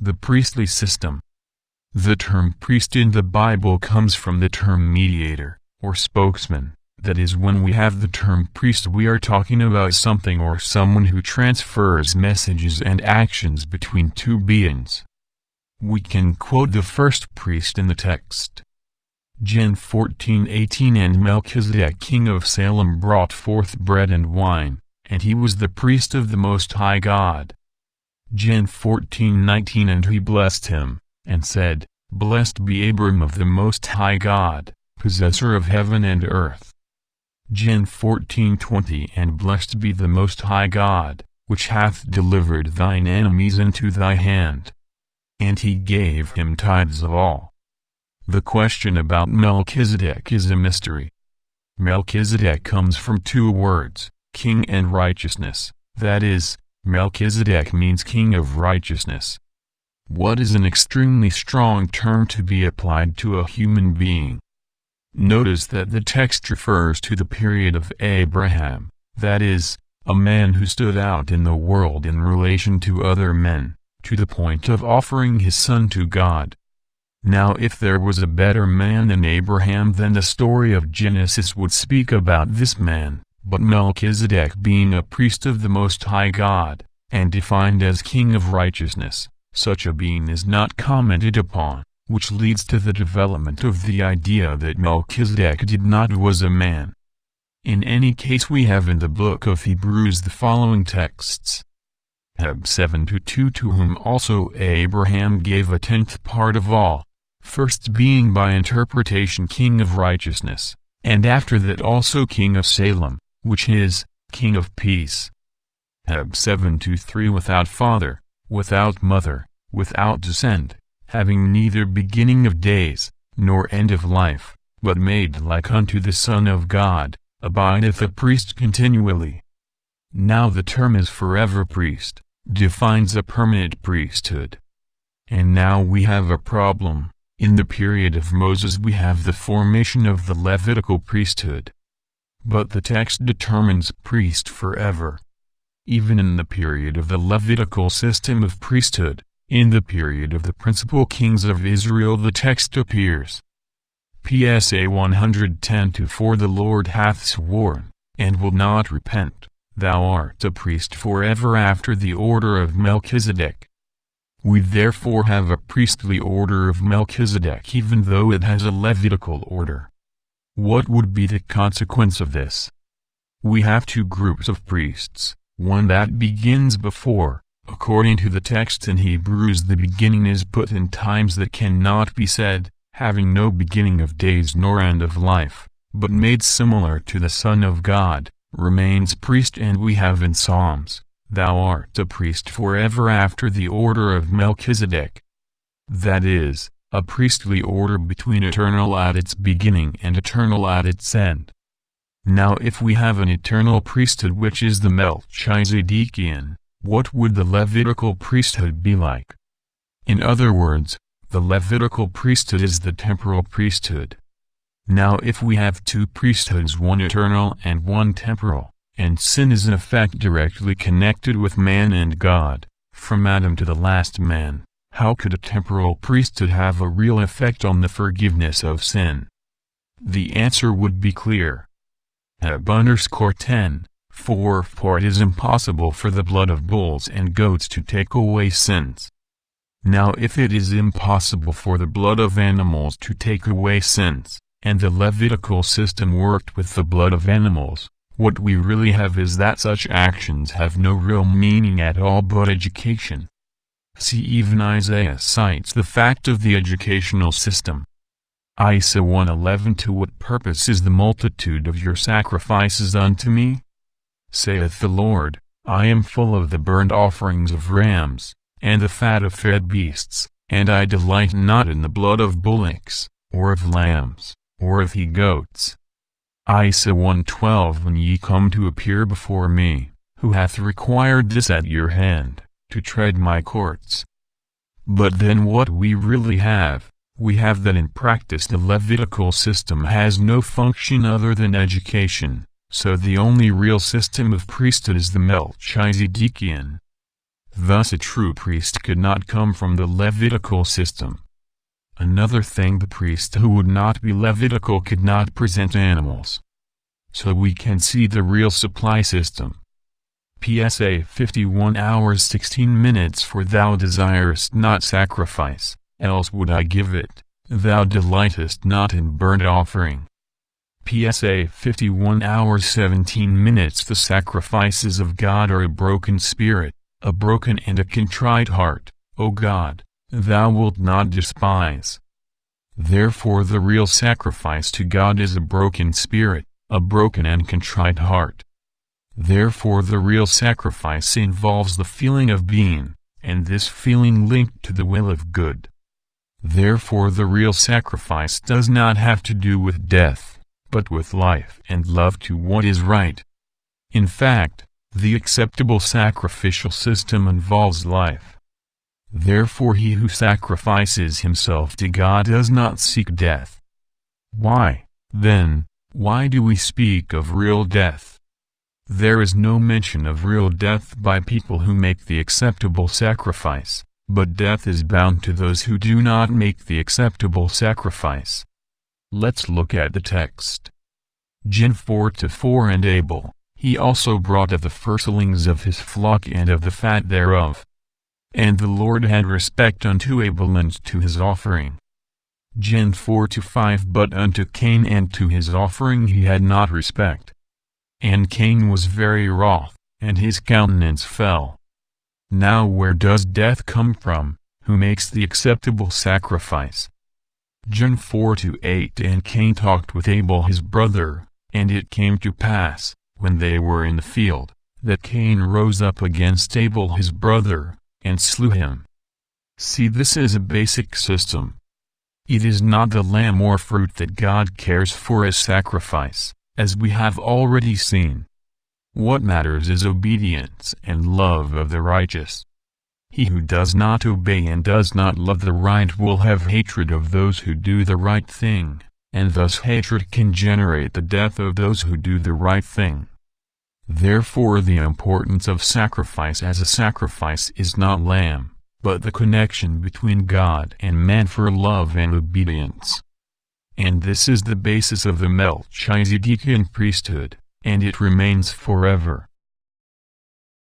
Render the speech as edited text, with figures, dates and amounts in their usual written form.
The priestly system. The term priest in the Bible comes from the term mediator, or spokesman. That is, when we have the term priest, we are talking about something or someone who transfers messages and actions between two beings. We can quote the first priest in the text. Gen 14:18 And Melchizedek king of Salem brought forth bread and wine, and he was the priest of the Most High God. Gen 14:19 And he blessed him, and said, Blessed be Abram of the Most High God, possessor of heaven and earth. Gen 14:20 And blessed be the Most High God, which hath delivered thine enemies into thy hand. And he gave him tithes of all. The question about Melchizedek is a mystery. Melchizedek comes from two words, king and righteousness, that is, Melchizedek means king of righteousness. What is an extremely strong term to be applied to a human being? Notice that the text refers to the period of Abraham, that is, a man who stood out in the world in relation to other men, to the point of offering his son to God. Now if there was a better man than Abraham, then the story of Genesis would speak about this man. But Melchizedek being a priest of the Most High God, and defined as king of righteousness, such a being is not commented upon, which leads to the development of the idea that Melchizedek was a man. In any case, we have in the book of Hebrews the following texts. Heb 7:2 To whom also Abraham gave a tenth part of all, first being by interpretation king of righteousness, and after that also king of Salem, which is, king of peace. Heb 7:3 Without father, without mother, without descent, having neither beginning of days, nor end of life, but made like unto the Son of God, abideth a priest continually. Now the term is forever priest, defines a permanent priesthood. And now we have a problem. In the period of Moses we have the formation of the Levitical priesthood. But the text determines priest forever. Even in the period of the Levitical system of priesthood, in the period of the principal kings of Israel, the text appears. PSA 110 For the Lord hath sworn, and will not repent, thou art a priest forever after the order of Melchizedek. We therefore have a priestly order of Melchizedek even though it has a Levitical order. What would be the consequence of this? We have two groups of priests, one that begins before, according to the text in Hebrews the beginning is put in times that cannot be said, having no beginning of days nor end of life, but made similar to the Son of God, remains priest, and we have in Psalms, Thou art a priest forever after the order of Melchizedek. That is, a priestly order between eternal at its beginning and eternal at its end. Now if we have an eternal priesthood which is the Melchizedekian, what would the Levitical priesthood be like? In other words, the Levitical priesthood is the temporal priesthood. Now if we have two priesthoods, one eternal and one temporal, and sin is in effect directly connected with man and God, from Adam to the last man, how could a temporal priesthood have a real effect on the forgiveness of sin? The answer would be clear. Heb_10, For it is impossible for the blood of bulls and goats to take away sins. Now if it is impossible for the blood of animals to take away sins, and the Levitical system worked with the blood of animals, what we really have is that such actions have no real meaning at all but education. See, even Isaiah cites the fact of the educational system. Isaiah 1:11 To what purpose is the multitude of your sacrifices unto me? Saith the Lord, I am full of the burnt offerings of rams, and the fat of fed beasts, and I delight not in the blood of bullocks, or of lambs, or of he-goats. Isaiah 1:12 When ye come to appear before me, who hath required this at your hand, to tread my courts? But then what we really have, we have that in practice the Levitical system has no function other than education, so the only real system of priesthood is the Melchizedekian. Thus a true priest could not come from the Levitical system. Another thing, the priest who would not be Levitical could not present animals. So we can see the real supply system. PSA 51 hours 16 minutes. For thou desirest not sacrifice, else would I give it, thou delightest not in burnt offering. PSA 51 hours 17 minutes. The sacrifices of God are a broken spirit, a broken and a contrite heart, O God, thou wilt not despise. Therefore the real sacrifice to God is a broken spirit, a broken and contrite heart. Therefore the real sacrifice involves the feeling of being, and this feeling linked to the will of good. Therefore the real sacrifice does not have to do with death, but with life and love to what is right. In fact, the acceptable sacrificial system involves life. Therefore he who sacrifices himself to God does not seek death. Why, then, why do we speak of real death? There is no mention of real death by people who make the acceptable sacrifice, but death is bound to those who do not make the acceptable sacrifice. Let's look at the text. Gen 4:4 And Abel, he also brought of the firstlings of his flock and of the fat thereof. And the Lord had respect unto Abel and to his offering. Gen 4:5 But unto Cain and to his offering he had not respect. And Cain was very wroth, and his countenance fell. Now where does death come from, who makes the acceptable sacrifice? Gen 4:8 And Cain talked with Abel his brother, and it came to pass, when they were in the field, that Cain rose up against Abel his brother, and slew him. See, this is a basic system. It is not the lamb or fruit that God cares for as sacrifice, as we have already seen. What matters is obedience and love of the righteous. He who does not obey and does not love the right will have hatred of those who do the right thing, and thus hatred can generate the death of those who do the right thing. Therefore the importance of sacrifice as a sacrifice is not lamb, but the connection between God and man for love and obedience. And this is the basis of the Melchizedekian priesthood, and it remains forever.